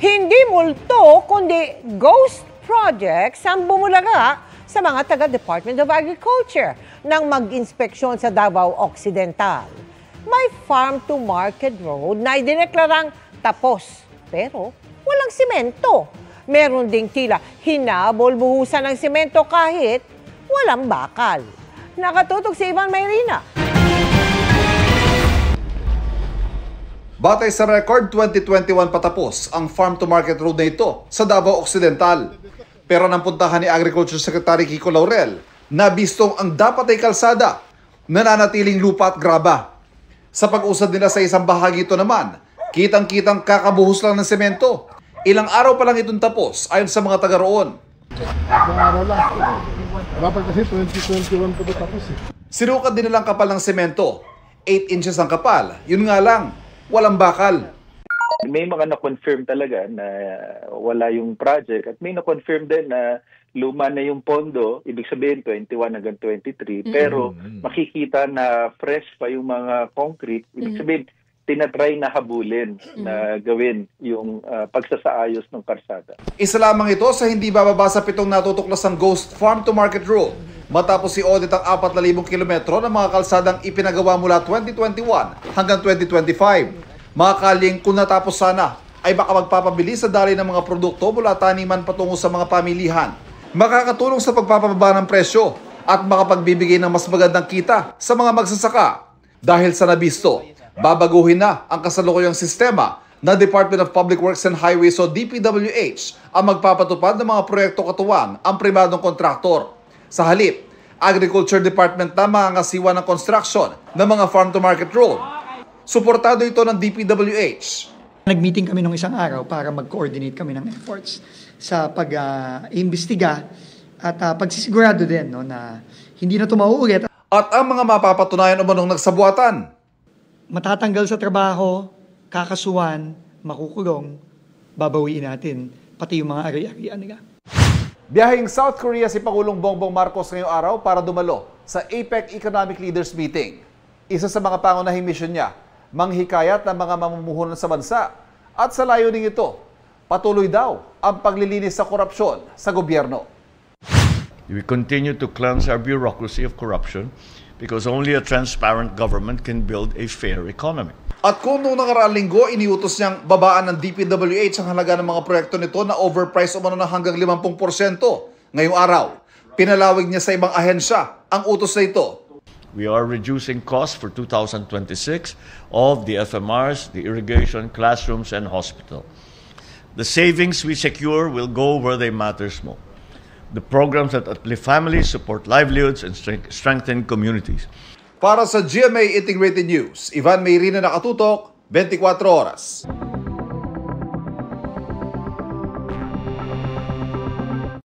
Hindi multo, kundi ghost projects ang bumulaga sa mga taga-Department of Agriculture nang mag-inspeksyon sa Davao Occidental. May farm-to-market road na idineklarang tapos, pero walang simento. Meron ding tila hinabol buhusan ng simento kahit walang bakal. Nakatutok si Ivan Mayrina. Batay sa record, 2021 patapos ang farm-to-market road na ito sa Davao Occidental. Pero nang puntahan ni Agriculture Secretary Kiko Laurel, nabistong ang dapat ay kalsada, nananatiling lupa at graba. Sa pag-usad nila sa isang bahagi ito naman, kitang-kitang kakabuhos lang ng semento. Ilang araw pa lang itong tapos ayon sa mga taga roon. Ilang araw lang. Dapat kasi 2021 pa ito tapos eh. Sinukat din nilang kapal ng semento. 8 inches ang kapal. Yun nga lang, walang bakal. May mga na-confirm talaga na wala yung project at may na-confirm din na luma na yung pondo, ibig sabihin 21 hanggang 23, pero makikita na fresh pa yung mga concrete, ibig sabihin tinatry na habulin na gawin yung pagsasaayos ng karsada. Isa lamang ito sa hindi bababa sa 7 natutuklasang ghost farm-to-market road matapos i-audit ang 4,000 kilometro ng mga kalsadang ipinagawa mula 2021 hanggang 2025. Mga kalyeng kung natapos sana ay baka magpapabili sa daloy ng mga produkto mula taniman patungo sa mga pamilihan. Makakatulong sa pagpapababa ng presyo at makapagbibigay ng mas magandang kita sa mga magsasaka. Dahil sa nabisto, babaguhin na ang kasalukuyang sistema na Department of Public Works and Highways o DPWH ang magpapatupad ng mga proyekto katuwang ang pribadong kontraktor. Sa halip, Agriculture Department na mangangasiwa ng construction ng mga farm-to-market road. Suportado ito ng DPWH. Nag-meeting kami nung isang araw para mag-coordinate kami ng efforts sa pag-imbestiga at pagsisigurado din na hindi na ito mauulit. At ang mga mapapatunayan o manong nagsabuatan. Matatanggal sa trabaho, kakasuhan, makukulong, babawiin natin, pati yung mga ari-arian nila. Biyaheng South Korea si Pangulong Bongbong Marcos ngayong araw para dumalo sa APEC Economic Leaders Meeting. Isa sa mga pangunahing misyon niya, manghikayat ng mga mamumuhunan sa bansa at sa layuning ito, patuloy daw ang paglilinis sa korupsyon sa gobyerno. We continue to cleanse our bureaucracy of corruption because only a transparent government can build a fair economy. At kung noong nakaraang linggo, iniutos niyang babaan ng DPWH ang halaga ng mga proyekto nito na overpriced umano na hanggang 50%. Ngayong araw, pinalawig niya sa ibang ahensya ang utos na ito. We are reducing costs for 2026 of the FMRs, the irrigation, classrooms, and hospital. The savings we secure will go where they matter most. The programs that uplift families, support livelihoods, and strengthen communities. Para sa GMA Integrated News, Ivan Mayrina, nakatutok, 24 oras.